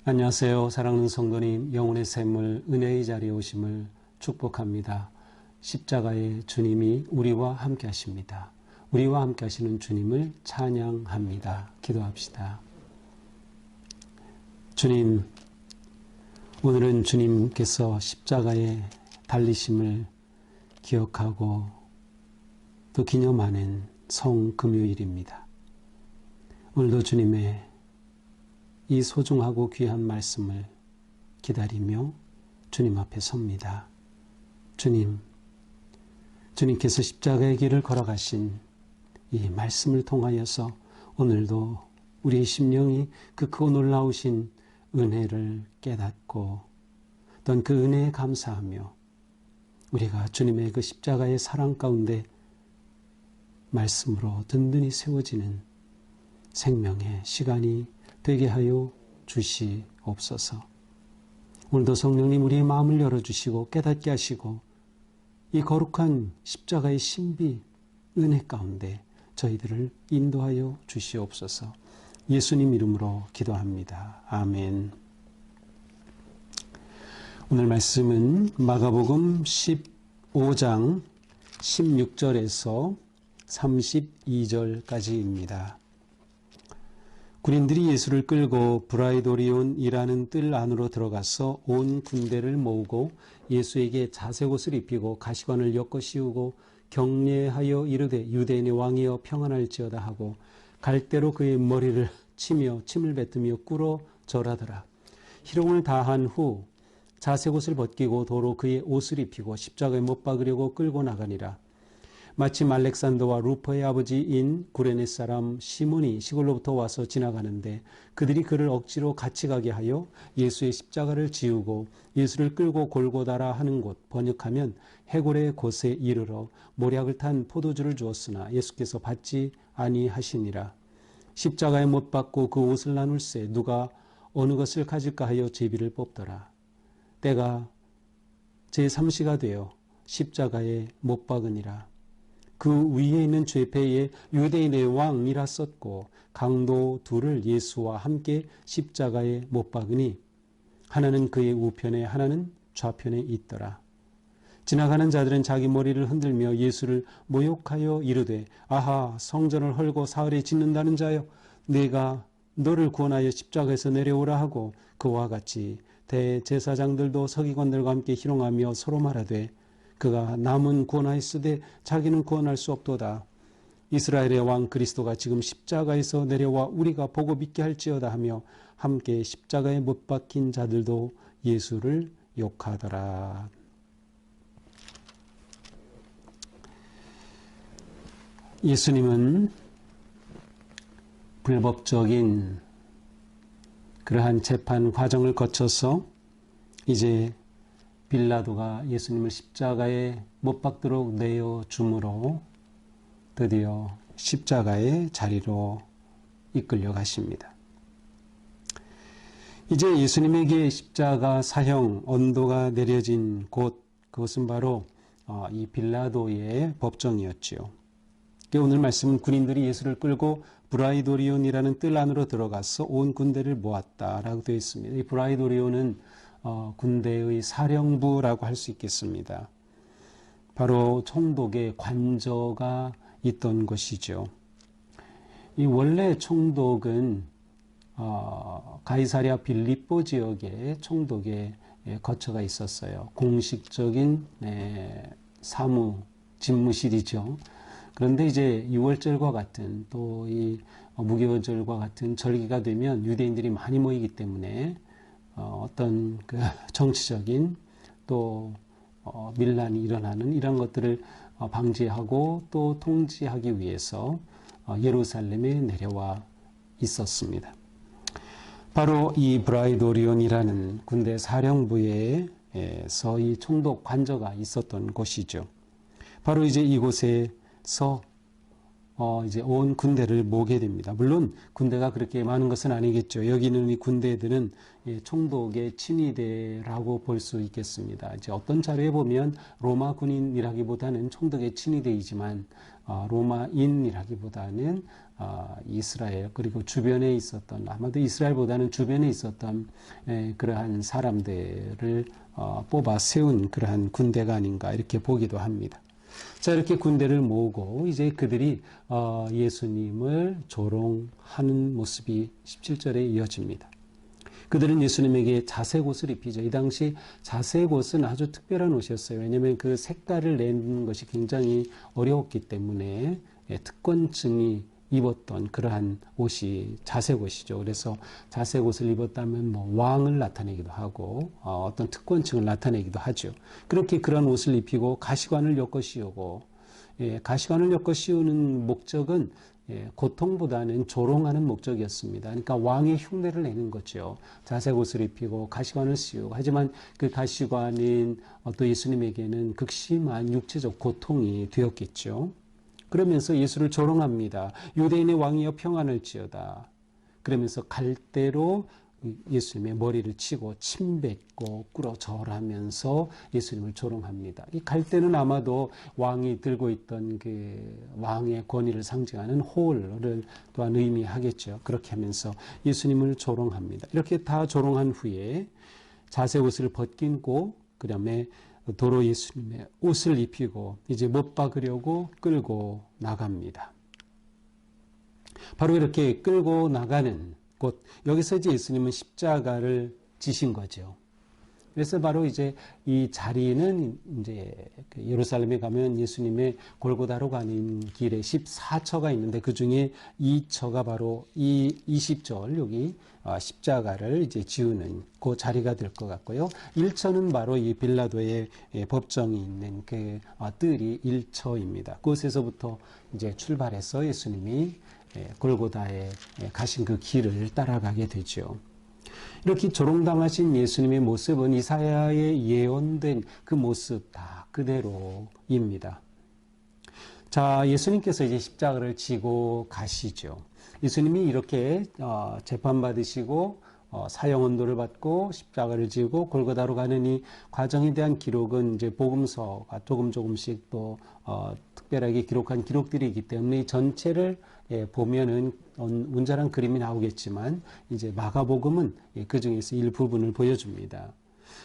안녕하세요. 사랑하는 성도님, 영혼의 샘물 은혜의 자리에 오심을 축복합니다. 십자가의 주님이 우리와 함께 하십니다. 우리와 함께 하시는 주님을 찬양합니다. 기도합시다. 주님, 오늘은 주님께서 십자가에 달리심을 기억하고 또 기념하는 성금요일입니다. 오늘도 주님의 이 소중하고 귀한 말씀을 기다리며 주님 앞에 섭니다. 주님께서 십자가의 길을 걸어가신 이 말씀을 통하여서 오늘도 우리의 심령이 그 크고 놀라우신 은혜를 깨닫고 또한 그 은혜에 감사하며 우리가 주님의 그 십자가의 사랑 가운데 말씀으로 든든히 세워지는 생명의 시간이 되게 하여 주시옵소서. 오늘도 성령님 우리의 마음을 열어주시고 깨닫게 하시고 이 거룩한 십자가의 신비 은혜 가운데 저희들을 인도하여 주시옵소서. 예수님 이름으로 기도합니다. 아멘. 오늘 말씀은 마가복음 15장 16절에서 32절까지입니다. 군인들이 예수를 끌고 브라이도리온이라는 뜰 안으로 들어가서 온 군대를 모으고 예수에게 자색옷을 입히고 가시관을 엮어 씌우고 격려하여 이르되 유대인의 왕이여 평안할지어다 하고 갈대로 그의 머리를 치며 침을 뱉으며 꿇어 절하더라. 희롱을 다한 후 자색옷을 벗기고 도로 그의 옷을 입히고 십자가에 못 박으려고 끌고 나가니라. 마침 알렉산더와 루퍼의 아버지인 구레네 사람 시몬이 시골로부터 와서 지나가는데 그들이 그를 억지로 같이 가게 하여 예수의 십자가를 지우고 예수를 끌고 골고다라 하는 곳, 번역하면 해골의 곳에 이르러 모략을 탄 포도주를 주었으나 예수께서 받지 아니하시니라. 십자가에 못 박고 그 옷을 나눌세 누가 어느 것을 가질까 하여 제비를 뽑더라. 때가 제3시가 되어 십자가에 못 박으니라. 그 위에 있는 죄패에 유대인의 왕이라 썼고 강도 둘을 예수와 함께 십자가에 못 박으니 하나는 그의 우편에 하나는 좌편에 있더라. 지나가는 자들은 자기 머리를 흔들며 예수를 모욕하여 이르되 아하 성전을 헐고 사흘에 짓는다는 자여 내가 너를 구원하여 십자가에서 내려오라 하고 그와 같이 대제사장들도 서기관들과 함께 희롱하며 서로 말하되 그가 남은 구원하였으되 자기는 구원할 수 없도다. 이스라엘의 왕 그리스도가 지금 십자가에서 내려와 우리가 보고 믿게 할지어다 하며 함께 십자가에 못 박힌 자들도 예수를 욕하더라. 예수님은 불법적인 그러한 재판 과정을 거쳐서 이제 빌라도가 예수님을 십자가에 못 박도록 내어줌으로 드디어 십자가의 자리로 이끌려 가십니다. 이제 예수님에게 십자가 사형 언도가 내려진 곳, 그것은 바로 이 빌라도의 법정이었지요. 오늘 말씀은 군인들이 예수를 끌고 브라이도리온이라는 뜰 안으로 들어가서 온 군대를 모았다라고 되어 있습니다. 이 브라이도리온은 군대의 사령부라고 할 수 있겠습니다. 바로 총독의 관저가 있던 것이죠. 이 원래 총독은 가이사랴 빌립보 지역에 총독의 거처가 있었어요. 공식적인 집무실이죠. 그런데 이제 유월절과 같은 또 이 무교절과 같은 절기가 되면 유대인들이 많이 모이기 때문에 어떤 그 정치적인 또 밀란이 일어나는 이런 것들을 방지하고 또 통지하기 위해서 예루살렘에 내려와 있었습니다. 바로 이 브라이도리온이라는 군대 사령부에서 이 총독 관저가 있었던 곳이죠. 바로 이제 이곳에서 이제 온 군대를 모으게 됩니다. 물론 군대가 그렇게 많은 것은 아니겠죠. 여기는 이 군대들은 총독의 친위대라고 볼 수 있겠습니다. 이제 어떤 자료에 보면 로마 군인이라기보다는 총독의 친위대이지만 로마인이라기보다는 이스라엘 그리고 주변에 있었던 아마도 이스라엘보다는 주변에 있었던 그러한 사람들을 뽑아 세운 그러한 군대가 아닌가 이렇게 보기도 합니다. 자, 이렇게 군대를 모으고 이제 그들이 예수님을 조롱하는 모습이 17절에 이어집니다. 그들은 예수님에게 자색 옷을 입히죠. 이 당시 자색 옷은 아주 특별한 옷이었어요. 왜냐하면 그 색깔을 내는 것이 굉장히 어려웠기 때문에 특권층이 입었던 그러한 옷이 자색 옷이죠. 그래서 자색 옷을 입었다면 뭐 왕을 나타내기도 하고 어떤 특권층을 나타내기도 하죠. 그렇게 그런 옷을 입히고 가시관을 엮어 씌우고 가시관을 엮어 씌우는 목적은 고통보다는 조롱하는 목적이었습니다. 그러니까 왕의 흉내를 내는 거죠. 자색 옷을 입히고 가시관을 씌우고 하지만 그 가시관은 또 예수님에게는 극심한 육체적 고통이 되었겠죠. 그러면서 예수를 조롱합니다. 유대인의 왕이여 평안을지어다. 그러면서 갈대로 예수님의 머리를 치고 침 뱉고 꿇어 절하면서 예수님을 조롱합니다. 이 갈대는 아마도 왕이 들고 있던 그 왕의 권위를 상징하는 호를 또한 의미하겠죠. 그렇게 하면서 예수님을 조롱합니다. 이렇게 다 조롱한 후에 자색 옷을 벗기고 그다음에 도로 예수님의 옷을 입히고 이제 못 박으려고 끌고 나갑니다. 바로 이렇게 끌고 나가는 곳, 여기서 이제 예수님은 십자가를 지신 거죠. 그래서 바로 이제 이 자리는 이제 예루살렘에 가면 예수님의 골고다로 가는 길에 14처가 있는데 그 중에 2처가 바로 이 20절 여기 십자가를 이제 지우는 그 자리가 될 것 같고요. 1처는 바로 이 빌라도의 법정이 있는 그 뜰이 1처입니다. 그곳에서부터 이제 출발해서 예수님이 골고다에 가신 그 길을 따라가게 되죠. 이렇게 조롱당하신 예수님의 모습은 이사야에 예언된 그 모습 다 그대로입니다. 자, 예수님께서 이제 십자가를 지고 가시죠. 예수님이 이렇게 재판받으시고 사형언도를 받고 십자가를 지고 골고다로 가는 이 과정에 대한 기록은 이제 복음서가 조금씩 또 특별하게 기록한 기록들이 있기 때문에 이 전체를 보면은 온전한 그림이 나오겠지만 이제 마가복음은 그 중에서 일부분을 보여줍니다.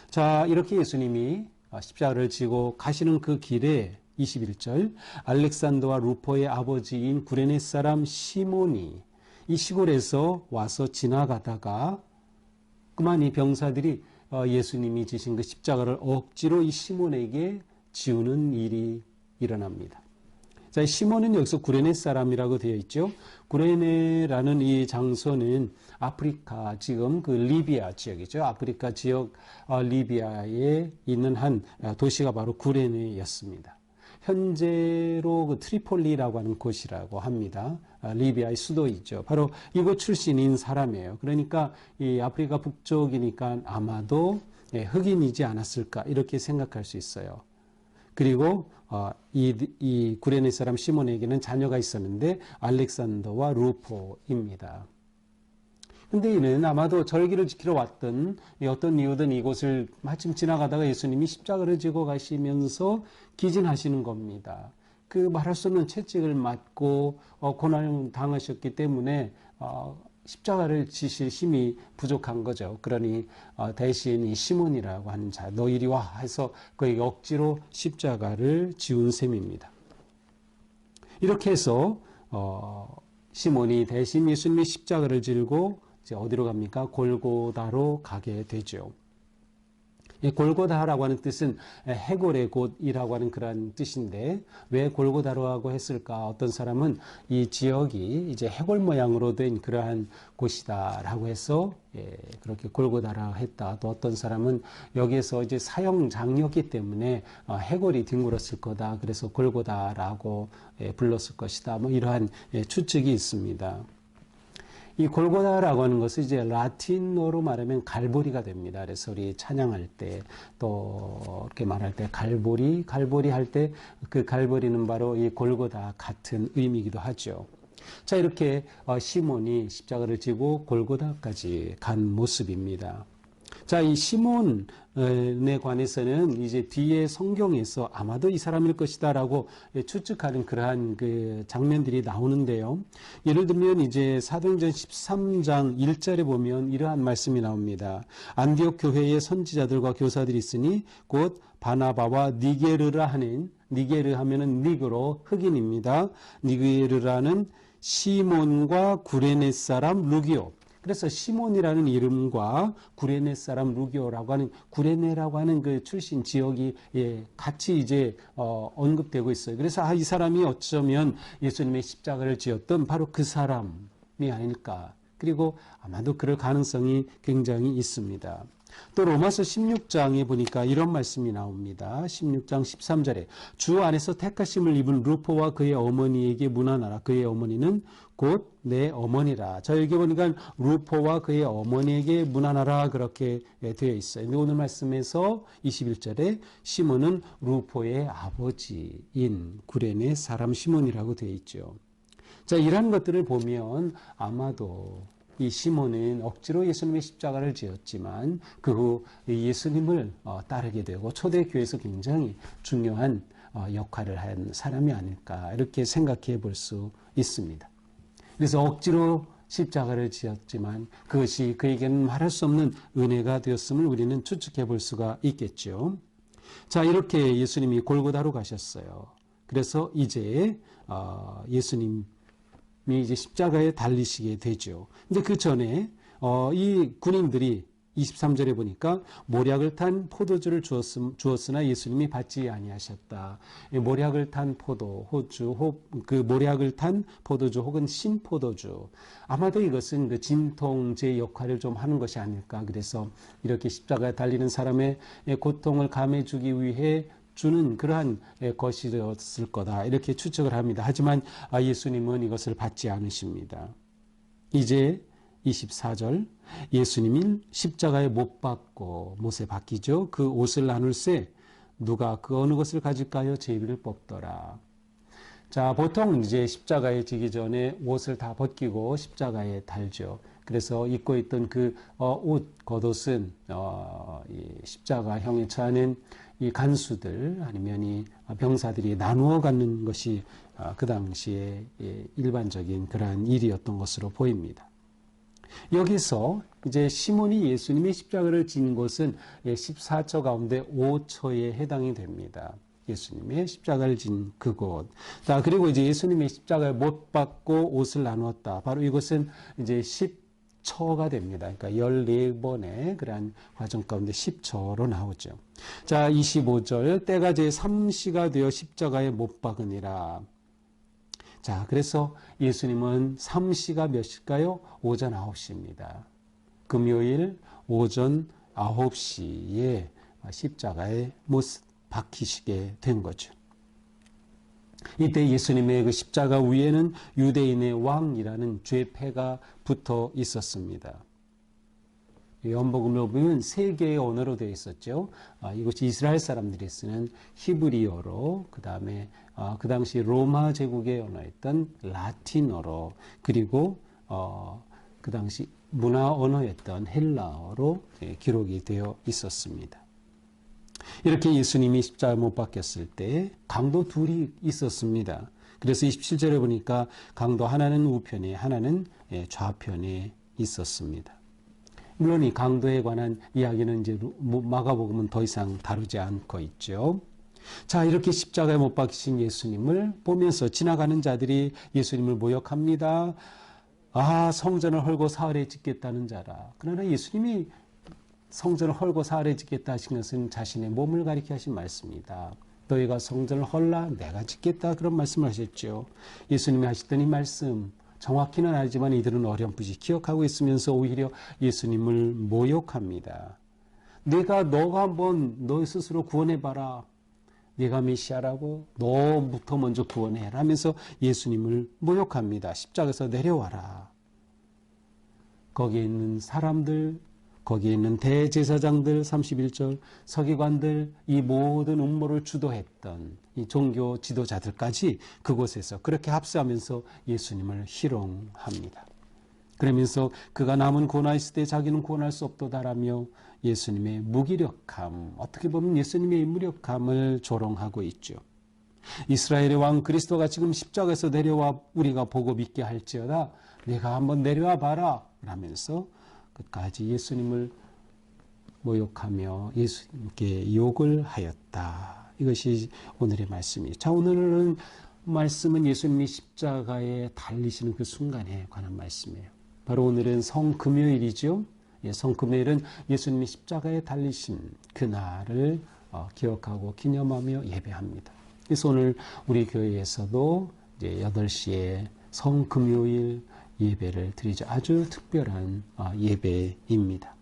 자, 이렇게 예수님이 십자가를 지고 가시는 그 길에 21절 알렉산더와 루포의 아버지인 구레네 사람 시몬이 이 시골에서 와서 지나가다가 그만 이 병사들이 예수님이 지신 그 십자가를 억지로 이 시몬에게 지우는 일이 일어납니다. 자, 시몬은 여기서 구레네 사람이라고 되어 있죠. 구레네라는 이 장소는 아프리카 지금 그 리비아 지역이죠. 아프리카 지역 리비아에 있는 한 도시가 바로 구레네였습니다. 현재로 그 트리폴리라고 하는 곳이라고 합니다. 리비아의 수도이죠. 바로 이곳 출신인 사람이에요. 그러니까 이 아프리카 북쪽이니까 아마도 흑인이지 않았을까 이렇게 생각할 수 있어요. 그리고 이 구레네 사람 시몬에게는 자녀가 있었는데 알렉산더와 루포입니다. 근데 이는 아마도 절기를 지키러 왔던 어떤 이유든 이곳을 마침 지나가다가 예수님이 십자가를 지고 가시면서 기진하시는 겁니다. 그 말할 수 없는 채찍을 맞고 고난을 당하셨기 때문에 십자가를 지실 힘이 부족한 거죠. 그러니 대신 이 시몬이라고 하는 자, 너 이리 와 해서 그에게 억지로 십자가를 지운 셈입니다. 이렇게 해서 시몬이 대신 예수님이 십자가를 지고 이제 어디로 갑니까? 골고다로 가게 되죠. 골고다라고 하는 뜻은 해골의 곳이라고 하는 그런 뜻인데 왜 골고다로 했을까? 어떤 사람은 이 지역이 이제 해골 모양으로 된 그러한 곳이다라고 해서 그렇게 골고다라 했다. 또 어떤 사람은 여기에서 이제 사형장이었기 때문에 해골이 뒹굴었을 거다. 그래서 골고다라고 불렀을 것이다. 뭐 이러한 추측이 있습니다. 이 골고다라고 하는 것은 이제 라틴어로 말하면 갈보리가 됩니다. 그래서 우리 찬양할 때 또 이렇게 말할 때 갈보리 할 때 그 갈보리는 바로 이 골고다 같은 의미이기도 하죠. 자, 이렇게 시몬이 십자가를 지고 골고다까지 간 모습입니다. 자, 이 시몬에 관해서는 이제 뒤에 성경에서 아마도 이 사람일 것이다라고 추측하는 그러한 그 장면들이 나오는데요. 예를 들면 이제 사도행전 13장 1절에 보면 이러한 말씀이 나옵니다. 안디옥 교회의 선지자들과 교사들이 있으니 곧 바나바와 니게르라 하는, 니게르 하면은 니그로 흑인입니다. 니게르라는 시몬과 구레네 사람 루기오. 그래서 시몬이라는 이름과 구레네 사람 루기오라고 하는, 구레네라고 하는 그 출신 지역이 같이 이제 언급되고 있어요. 그래서 이 사람이 어쩌면 예수님의 십자가를 지었던 바로 그 사람이 아닐까. 그리고 아마도 그럴 가능성이 굉장히 있습니다. 또 로마서 16장에 보니까 이런 말씀이 나옵니다. 16장 13절에 주 안에서 택하심을 입은 루포와 그의 어머니에게 문안하라. 그의 어머니는 곧 내 어머니라. 자, 여기 보니까 루포와 그의 어머니에게 문안하라 그렇게 되어 있어요. 근데 오늘 말씀에서 21절에 시몬은 루포의 아버지인 구레네 사람 시몬이라고 되어 있죠. 자, 이러한 것들을 보면 아마도 이 시몬은 억지로 예수님의 십자가를 지었지만 그 후 예수님을 따르게 되고 초대교회에서 굉장히 중요한 역할을 한 사람이 아닐까 이렇게 생각해 볼 수 있습니다. 그래서 억지로 십자가를 지었지만 그것이 그에게는 말할 수 없는 은혜가 되었음을 우리는 추측해 볼 수가 있겠죠. 자, 이렇게 예수님이 골고다로 가셨어요. 그래서 이제 예수님 이제 십자가에 달리시게 되죠. 근데 그 전에 이 군인들이 23절에 보니까 모략을 탄 포도주를 주었으나 예수님이 받지 아니하셨다. 모략을 탄 그 모략을 탄 포도주 혹은 신포도주. 아마도 이것은 그 진통제 역할을 좀 하는 것이 아닐까. 그래서 이렇게 십자가에 달리는 사람의 고통을 감해주기 위해 주는 그러한 것이었을 거다 이렇게 추측을 합니다. 하지만 예수님은 이것을 받지 않으십니다. 이제 24절 예수님이 십자가에 못 박고 못에 박히죠. 그 옷을 나눌세 누가 그 어느 것을 가질까요? 제비를 뽑더라. 자, 보통 이제 십자가에 지기 전에 옷을 다 벗기고 십자가에 달죠. 그래서 입고 있던 그 옷, 겉옷은 십자가형에 처하는 이 간수들 아니면 이 병사들이 나누어 갖는 것이 그 당시에 일반적인 그러한 일이었던 것으로 보입니다. 여기서 이제 시몬이 예수님의 십자가를 진 것은 14처 가운데 5처에 해당이 됩니다. 예수님의 십자가를 진 그곳. 자, 그리고 이제 예수님의 십자가에 못 박고 옷을 나누었다. 바로 이것은 이제 10처가 됩니다. 그러니까 14번의 그러한 과정 가운데 10처로 나오죠. 자, 25절 때가 제 3시가 되어 십자가에 못 박으니라. 자, 그래서 예수님은 3시가 몇 시일까요? 오전 9시입니다. 금요일 오전 9시에 십자가에 못 박히시게 된 거죠. 이때 예수님의 그 십자가 위에는 유대인의 왕이라는 죄패가 붙어 있었습니다. 연복음을 보면 세 개의 언어로 되어 있었죠. 이것이 이스라엘 사람들이 쓰는 히브리어로, 그 다음에 그 당시 로마 제국의 언어였던 라틴어로, 그리고 그 당시 문화 언어였던 헬라어로 기록이 되어 있었습니다. 이렇게 예수님이 십자가에 못 박혔을 때 강도 둘이 있었습니다. 그래서 27절에 보니까 강도 하나는 우편에 하나는 좌편에 있었습니다. 물론 이 강도에 관한 이야기는 이제 마가복음은 더 이상 다루지 않고 있죠. 자, 이렇게 십자가에 못 박히신 예수님을 보면서 지나가는 자들이 예수님을 모욕합니다. 성전을 헐고 사흘에 짓겠다는 자라. 그러나 예수님이 성전을 헐고 사흘에 짓겠다 하신 것은 자신의 몸을 가리켜 하신 말씀입니다. 너희가 성전을 헐라 내가 짓겠다 그런 말씀을 하셨죠. 예수님이 하셨던 이 말씀 정확히는 알지만 이들은 어렴풋이 기억하고 있으면서 오히려 예수님을 모욕합니다. 너가 한번 너 스스로 구원해봐라. 네가 메시아라고 너부터 먼저 구원해라 하면서 예수님을 모욕합니다. 십자가에서 내려와라. 거기에 있는 사람들, 거기에 있는 대제사장들, 31절 서기관들, 이 모든 음모를 주도했던 이 종교 지도자들까지 그곳에서 그렇게 합세하면서 예수님을 희롱합니다. 그러면서 그가 남은 구원하였을 때 자기는 구원할 수 없도다라며 예수님의 무기력함, 어떻게 보면 예수님의 무력함을 조롱하고 있죠. 이스라엘의 왕 그리스도가 지금 십자가에서 내려와 우리가 보고 믿게 할지어다 내가 한번 내려와 봐라 라면서 끝까지 예수님을 모욕하며 예수님께 욕을 하였다. 이것이 오늘의 말씀이에요. 자, 오늘은 말씀은 예수님이 십자가에 달리시는 그 순간에 관한 말씀이에요. 바로 오늘은 성금요일이죠. 성금요일은 예수님이 십자가에 달리신 그날을 기억하고 기념하며 예배합니다. 그래서 오늘 우리 교회에서도 이제 8시에 성금요일 예배를 드리죠. 아주 특별한 예배입니다.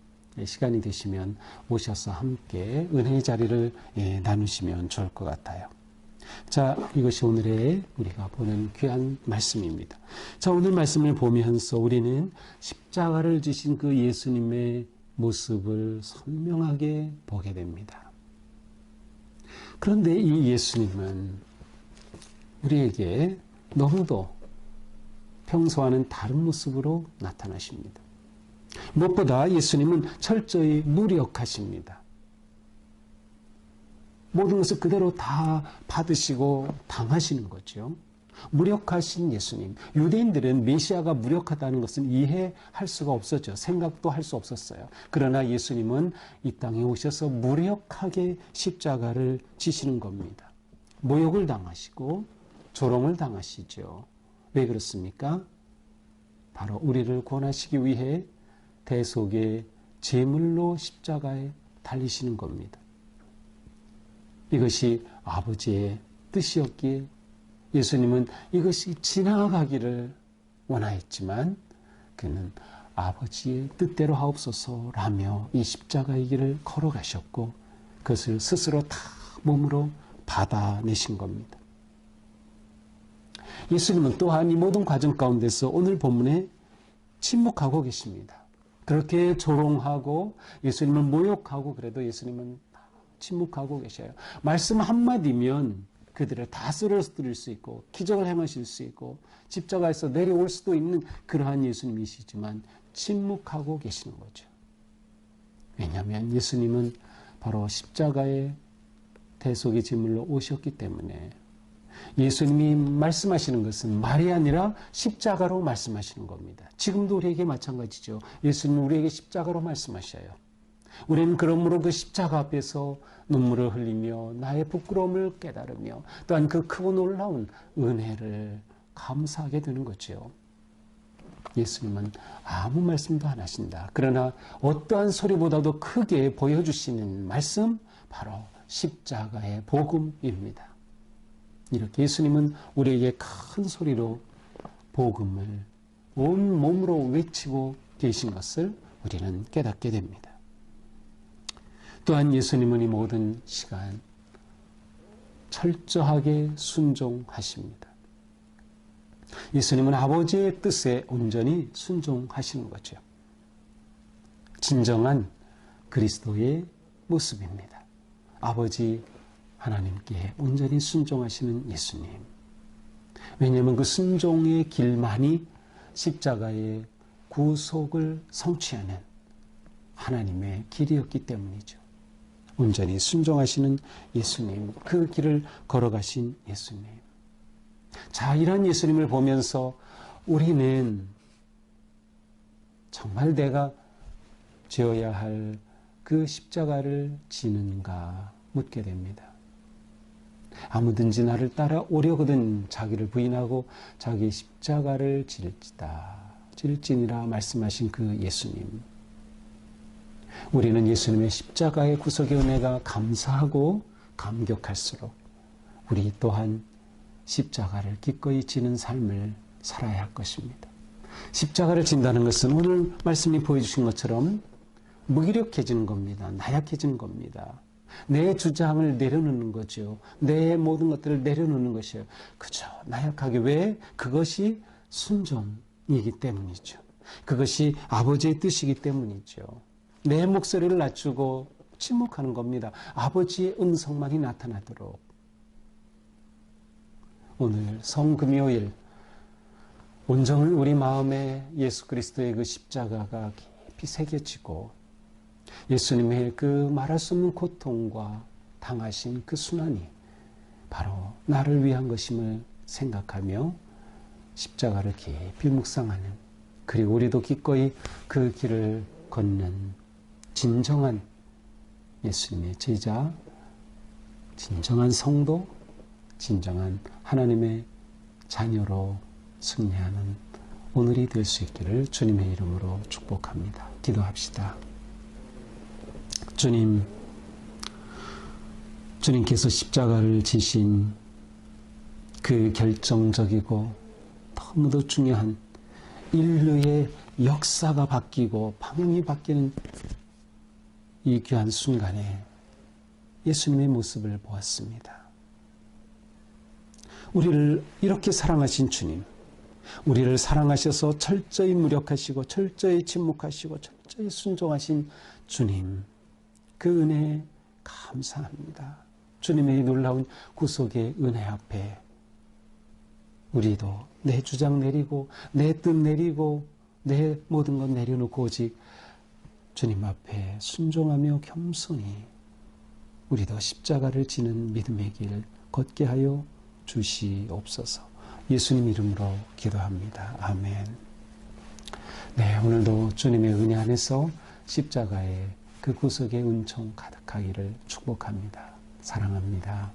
시간이 되시면 오셔서 함께 은혜의 자리를 나누시면 좋을 것 같아요. 자, 이것이 오늘의 우리가 보는 귀한 말씀입니다. 자, 오늘 말씀을 보면서 우리는 십자가를 지신 그 예수님의 모습을 선명하게 보게 됩니다. 그런데 이 예수님은 우리에게 너무도 평소와는 다른 모습으로 나타나십니다. 무엇보다 예수님은 철저히 무력하십니다. 모든 것을 그대로 다 받으시고 당하시는 거죠. 무력하신 예수님. 유대인들은 메시아가 무력하다는 것은 이해할 수가 없었죠. 생각도 할 수 없었어요. 그러나 예수님은 이 땅에 오셔서 무력하게 십자가를 지시는 겁니다. 모욕을 당하시고 조롱을 당하시죠. 왜 그렇습니까? 바로 우리를 구원하시기 위해 대속의 제물로 십자가에 달리시는 겁니다. 이것이 아버지의 뜻이었기에 예수님은 이것이 지나가기를 원하였지만 그는 아버지의 뜻대로 하옵소서라며 이 십자가의 길을 걸어가셨고 그것을 스스로 다 몸으로 받아내신 겁니다. 예수님은 또한 이 모든 과정 가운데서 오늘 본문에 침묵하고 계십니다. 그렇게 조롱하고 예수님을 모욕하고 그래도 예수님은 침묵하고 계셔요. 말씀 한마디면 그들을 다 쓰러뜨릴 수 있고 기적을 행하실 수 있고 십자가에서 내려올 수도 있는 그러한 예수님이시지만 침묵하고 계시는 거죠. 왜냐하면 예수님은 바로 십자가의 대속의 제물로 오셨기 때문에 예수님이 말씀하시는 것은 말이 아니라 십자가로 말씀하시는 겁니다. 지금도 우리에게 마찬가지죠. 예수님은 우리에게 십자가로 말씀하셔요. 우리는 그러므로 그 십자가 앞에서 눈물을 흘리며 나의 부끄러움을 깨달으며 또한 그 크고 놀라운 은혜를 감사하게 되는 거죠. 예수님은 아무 말씀도 안 하신다. 그러나 어떠한 소리보다도 크게 보여주시는 말씀 바로 십자가의 복음입니다. 이렇게 예수님은 우리에게 큰 소리로 복음을 온 몸으로 외치고 계신 것을 우리는 깨닫게 됩니다. 또한 예수님은 이 모든 시간 철저하게 순종하십니다. 예수님은 아버지의 뜻에 온전히 순종하시는 거죠. 진정한 그리스도의 모습입니다. 아버지 하나님께 온전히 순종하시는 예수님. 왜냐하면 그 순종의 길만이 십자가의 구속을 성취하는 하나님의 길이었기 때문이죠. 온전히 순종하시는 예수님, 그 길을 걸어가신 예수님. 자, 이런 예수님을 보면서 우리는 정말 내가 지어야 할 그 십자가를 지는가 묻게 됩니다. 아무든지 나를 따라오려거든 자기를 부인하고 자기 십자가를 질지니라 말씀하신 그 예수님. 우리는 예수님의 십자가의 구속의 은혜가 감사하고 감격할수록 우리 또한 십자가를 기꺼이 지는 삶을 살아야 할 것입니다. 십자가를 진다는 것은 오늘 말씀이 보여주신 것처럼 무기력해지는 겁니다. 나약해지는 겁니다. 내 주장을 내려놓는 거죠. 내 모든 것들을 내려놓는 것이에요. 그죠. 나약하게. 왜? 그것이 순종이기 때문이죠. 그것이 아버지의 뜻이기 때문이죠. 내 목소리를 낮추고 침묵하는 겁니다. 아버지의 음성만이 나타나도록. 오늘 성금요일 온전히 우리 마음에 예수 그리스도의 그 십자가가 깊이 새겨지고 예수님의 그 말할 수 없는 고통과 당하신 그 순환이 바로 나를 위한 것임을 생각하며 십자가를 깊이 묵상하는, 그리고 우리도 기꺼이 그 길을 걷는 진정한 예수님의 제자, 진정한 성도, 진정한 하나님의 자녀로 승리하는 오늘이 될 수 있기를 주님의 이름으로 축복합니다. 기도합시다. 주님께서 십자가를 지신 그 결정적이고 너무도 중요한 인류의 역사가 바뀌고 방향이 바뀌는 이 귀한 순간에 예수님의 모습을 보았습니다. 우리를 이렇게 사랑하신 주님, 우리를 사랑하셔서 철저히 무력하시고 철저히 침묵하시고 철저히 순종하신 주님, 그 은혜에 감사합니다. 주님의 놀라운 구속의 은혜 앞에 우리도 내 주장 내리고 내 뜻 내리고 내 모든 것 내려놓고 오직 주님 앞에 순종하며 겸손히 우리도 십자가를 지는 믿음의 길 걷게 하여 주시옵소서. 예수님 이름으로 기도합니다. 아멘. 네, 오늘도 주님의 은혜 안에서 십자가의 그 구속의 은총 가득하기를 축복합니다. 사랑합니다.